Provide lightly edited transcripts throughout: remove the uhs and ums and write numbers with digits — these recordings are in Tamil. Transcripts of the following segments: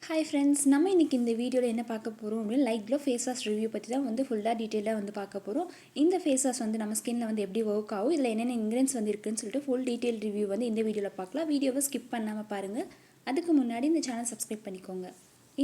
Hi friends, நம்ம இன்னைக்கு இந்த வீடியோல என்ன பார்க்க போறோம் அப்படினா LITEGLO Face Wash ரிவ்யூ பத்தி தான் ஃபுல்லா டீடைலா பார்க்க போறோம். இந்த ஃபேஸ் வாஷ் நம்ம ஸ்கின்ல எப்படி வொர்க் ஆகும், இதுல என்னென்ன இன்கிரிடியன்ட்ஸ் இருக்குன்னு சொல்லிட்டு ஃபுல் டீடைல் ரிவ்யூ இந்த வீடியோல பார்க்கலாம். வீடியோவை ஸ்கிப் பண்ணாம பாருங்க. அதுக்கு முன்னாடி இந்த சேனல் சப்ஸ்கிரைப் பண்ணிக்கோங்க.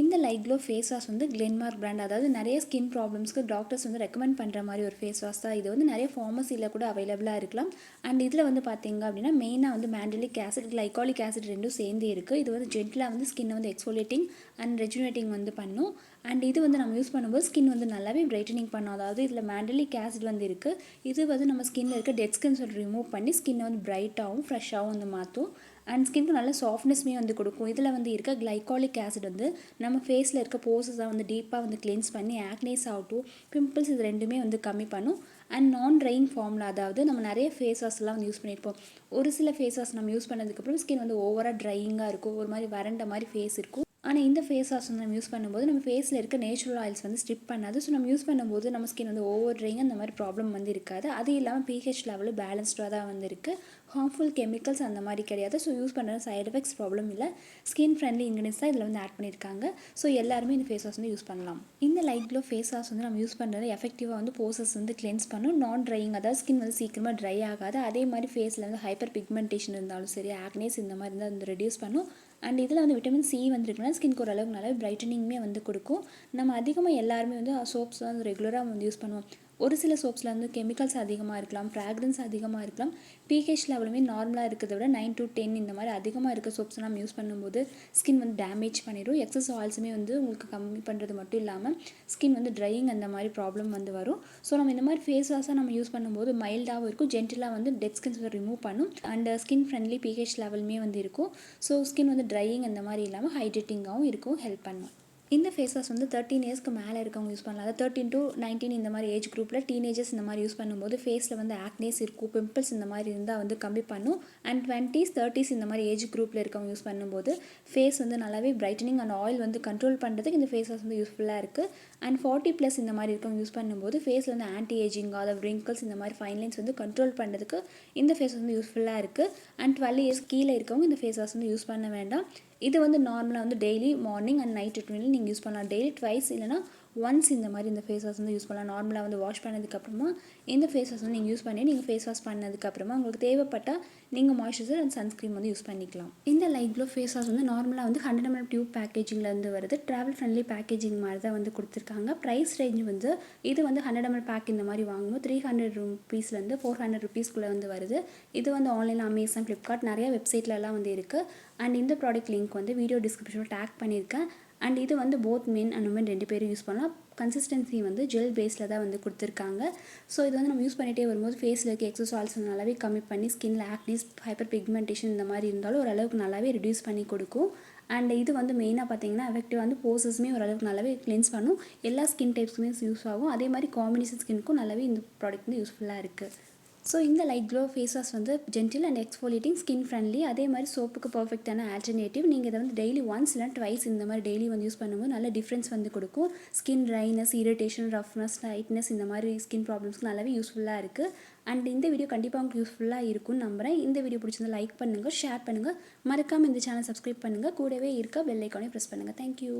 இந்த LITEGLO face wash Glenmark brand, அதாவது நிறைய ஸ்கின் ப்ராப்ளம்ஸ்க்கு டாக்டர்ஸ் ரெக்கமெண்ட் பண்ணுற மாதிரி ஒரு ஃபேஸ் வாஷ் தான். இது நிறைய ஃபார்மசியில் கூட அவைலபிளாக இருக்கலாம். அண்ட் இதில் பார்த்தீங்க அப்படின்னா மெயினாக Mandelic Acid Glycolic Acid ரெண்டும் சேர்ந்து இருக்குது. இது ஜென்டிலாக ஸ்கின்னை எக்ஸ்ஃபோலியேட்டிங் அண்ட் ரெஜுனேட்டிங் பண்ணும். அண்ட் இது நம்ம யூஸ் பண்ணும்போது ஸ்கின் நல்லாவே பிரைட்டனிங் பண்ணும். அதாவது இதில் Mandelic Acid இருக்குது. இது நம்ம ஸ்கின்னில் இருக்க டெட் ஸ்கின்ஸ் ரிமூவ் பண்ணி ஸ்கின்னை பிரைட்டாகவும் ஃப்ரெஷ்ஷாகவும் மாற்றும். அண்ட் ஸ்கின்க்கு நல்ல சாஃப்ட்னஸ்மே கொடுக்கும். இதில் இருக்க கிளைகாலிக் ஆசிட் நம்ம ஃபேஸில் இருக்க போர்ஸஸாக டீப்பாக கிளென்ஸ் பண்ணி ஆக்னேஸ் ஆகட்டும், பிம்பிள்ஸ் இது ரெண்டுமே கம்மி பண்ணும். அண்ட் நான் ட்ரையிங் ஃபார்மில், அதாவது நம்ம நிறைய ஃபேஸ் வாஷ்லாம் யூஸ் பண்ணியிருப்போம். ஒரு சில ஃபேஸ் வாஷ் நம்ம யூஸ் பண்ணதுக்கப்புறம் ஸ்கின் ஓவராக ட்ரையிங்காக இருக்கும், ஒரு மாதிரி வறண்ட மாதிரி ஃபேஸ் இருக்கும். ஆனால் இந்த ஃபேஸ் வாஷ் நம்ம யூஸ் பண்ணும்போது நம்ம ஃபேஸில் இருக்க நேச்சுரல் ஆயில்ஸ் ஸ்ட்ரிப் பண்ணாது. ஸோ நம்ம யூஸ் பண்ணும்போது நம்ம ஸ்கின் ஓவர் ட்ரைங் அந்த மாதிரி ப்ராப்ளம் இருக்காது. அது இல்லாமல் pH லெவலில் பேலன்ஸ்டாக தான் இருக்குது. ஹார்ம்ஃபுல் கெமிக்கல்ஸ் அந்த மாதிரி கிடையாது. ஸோ யூஸ் பண்ணுற சைட் எஃபெக்ட்ஸ் ப்ராப்ளம் இல்லை. ஸ்கின் ஃப்ரெண்ட்லி இன்கிரிடியன்ட்ஸ் தான் இதில் ஆட் பண்ணியிருக்காங்க. ஸோ எல்லாருமே இந்த ஃபேஸ் வாஷ் யூஸ் பண்ணலாம். இந்த LITEGLO ஃபேஸ் வாஷ் நம்ம யூஸ் பண்ணுறது எஃபெக்டிவாக போர்சஸ் கிளென்ஸ் பண்ணும். நான் ட்ரையிங், அதாவது ஸ்கின் சீக்கிரமாக ட்ரை ஆகாது. அதே மாதிரி ஃபேஸில் ஹைப்பர் பிக்மெண்டேஷன் இருந்தாலும் சரி, ஆக்னேஸ் இந்த மாதிரி இருந்தால் ரெடியூஸ் பண்ணும். அண்ட் இதில் விட்டமின் சி இருக்குன்னா ஸ்கின்க்கு ஓரளவுக்கு நல்லா பிரைட்டனிங்குமே கொடுக்கும். நம்ம அதிகமாக எல்லாருமே சோப்ஸ் ரெகுலராக யூஸ் பண்ணுவோம். ஒரு சில சோப்ஸில் கெமிக்கல்ஸ் அதிகமாக இருக்கலாம், ஃப்ராக்ரன்ஸ் அதிகமாக இருக்கலாம். pH லெவலுமே நார்மலாக இருக்கிறத விட 9 to 10 இந்த மாதிரி அதிகமாக இருக்க சோப்ஸ் நம்ம யூஸ் பண்ணும்போது ஸ்கின் டேமேஜ் பண்ணிடும். எக்ஸஸ் ஆயில்ஸுமே உங்களுக்கு கம்மி பண்ணுறது மட்டும் இல்லாமல் ஸ்கின் ட்ரையிங் அந்த மாதிரி ப்ராப்ளம் வரும். ஸோ நம்ம இந்த மாதிரி ஃபேஸ் வாஷாக நம்ம யூஸ் பண்ணும்போது மைல்டாகவும் இருக்கும், ஜென்டிலாக டெட் ஸ்கின்ஸ் ரிமூவ் பண்ணும். அண்ட் ஸ்கின் ஃப்ரெண்ட்லி pH லெவலுமே இருக்கும். ஸோ ஸ்கின் ட்ரையிங் அந்த மாதிரி இல்லாமல் ஹைட்ரேட்டிங்காகவும் இருக்கும், ஹெல்ப் பண்ணும். இந்த ஃபேஸ் வாஷ் 13 இயர்ஸ்க்கு மேலே இருக்கவங்க யூஸ் பண்ணலாம். அதாவது 13 to 19 இந்த மாதிரி ஏஜ் குரூப்பில் டீனேஜர்ஸ் இந்த மாதிரி யூஸ் பண்ணும்போது ஃபேஸில் ஆக்னேஸ் இருக்கும், பிம்பிள்ஸ் இந்த மாதிரி இருந்தால் கம்மி பண்ணும். அண்ட் 20s 30s இந்த மாதிரி ஏஜ் குரூப்பில் இருக்கவங்க யூஸ் பண்ணும்போது ஃபேஸ் நல்லாவே பிரைட்டனிங் அண்ட் ஆயில் கண்ட்ரோல் பண்ணுறதுக்கு இந்த ஃபேஸ் வாஷ் யூஸ்ஃபுல்லாக இருக்குது. அண்ட் 40+ இந்த மாதிரி இருக்கவங்க யூஸ் பண்ணும்போது ஃபேஸில் ஆன்டி ஏஜிங், அதாவது ரிங்கிள்ஸ் இந்த மாதிரி ஃபைன் லைன்ஸ் கண்ட்ரோல் பண்ணுறதுக்கு இந்த ஃபேஸ் வாஷ் யூஸ்ஃபுல்லாக இருக்குது. அண்ட் 12 இயர்ஸ் கீழே இருக்கவங்க இந்த ஃபேஸ் வாஷ் யூஸ் பண்ண வேண்டாம். இது நார்மலாக டெய்லி மார்னிங் அண்ட் நைட் ட்வினில் நீங்கள் யூஸ் பண்ணலாம். டெய்லி ட்வைஸ் இல்லைனா ஒன்ஸ் இந்த மாதிரி இந்த ஃபேஸ் வாஷ் யூஸ் பண்ணலாம். நார்மலாக வாஷ் பண்ணதுக்கப்புறமா இந்த ஃபேஸ் வாஷ் நீங்கள் யூஸ் பண்ணி நீங்கள் ஃபேஸ் வாஷ் பண்ணதுக்கப்புறமா உங்களுக்கு தேவைப்பட்டால் நீங்கள் மாய்ஸ்சரைசர் அண்ட் சன்ஸ்க்ரீம் யூஸ் பண்ணிக்கலாம். இந்த LITEGLO ஃபேஸ் வாஷ் நார்மலாக 100 ml டியூப் பேக்கேஜிங்கில் வருது. ட்ராவல் ஃப்ரெண்ட்லி பேக்கேஜிங் மாதிரி தான் கொடுத்துருக்காங்க. ப்ரைஸ் ரேஞ்ச் இது 100 ml பேக் இந்த மாதிரி வாங்கும்போது 300 rupeesலேருந்து 400 rupeesக்குள்ளே வருது. இது ஆன்லைனில் அமேசான், ஃப்ளிப்கார்ட் நிறைய வெப்சைட்லலாம் இருக்குது. அண்ட் இந்த ப்ராடக்ட் லிங்க் வீடியோ டிஸ்கிரிப்ஷனில் டேக் பண்ணியிருக்கேன். அண்ட் இது போத் மென் அண்ட் உமன் 2 பேரும் யூஸ் பண்ணலாம். கன்சிஸ்டன்சி ஜெல் பேஸில் தான் கொடுத்துருக்காங்க. ஸோ இது நம்ம யூஸ் பண்ணிகிட்டே வரும்போது ஃபேஸில் இருக்க எக்ஸஸ் ஆயில்ஸ் நல்லாவே கம்மி பண்ணி ஸ்கின்ல ஆக்னேஸ், ஹைப்பர் பிக்மெண்டேஷன் இந்த மாதிரி இருந்தாலும் ஓரளவுக்கு நல்லாவே ரெடியூஸ் பண்ணி கொடுக்கும். அண்ட் இது மெயினாக பார்த்தீங்கன்னா எஃபெக்டிவ் போர்சஸுமே ஓரளவுக்கு நல்லாவே கிளென்ஸ் பண்ணும். எல்லா ஸ்கின் டைப்ஸுமே யூஸ் ஆகும். அதே மாதிரி காம்பினேஷன் ஸ்கின்க்கும் நல்லாவே இந்த ப்ராடக்ட் யூஸ்ஃபுல்லாக இருக்குது. ஸோ இந்த LITEGLO face wash gentle and exfoliating, skin friendly, அதே மாதிரி சோப்புக்கு பர்ஃபெக்டான ஆல்டர்னேட்டிவ். நீங்கள் இதை டெய்லி ஒன்ஸ் இல்லை ட்வைஸ் இந்த மாதிரி டெய்லி யூஸ் பண்ணும்போது நல்ல டிஃப்ரென்ஸ் கொடுக்கும். Skin dryness, irritation, roughness, tightness இந்த மாதிரி ஸ்கின் ப்ராப்ளம்ஸ்க்கு நல்லாவே யூஸ்ஃபுல்லாக இருக்குது. அண்ட் இந்த வீடியோ கண்டிப்பாக உங்களுக்கு யூஸ்ஃபுல்லாக இருக்கும்னு நம்புகிறேன். இந்த வீடியோ பிடிச்சிருந்தா லைக் பண்ணுங்கள், ஷேர் பண்ணுங்கள், மறக்காமல் இந்த சேனல் சப்ஸ்கிரைப் பண்ணுங்கள், கூடவே இருக்க பெல் ஐக்கானே ப்ரெஸ் பண்ணுங்கள். தேங்க்யூ.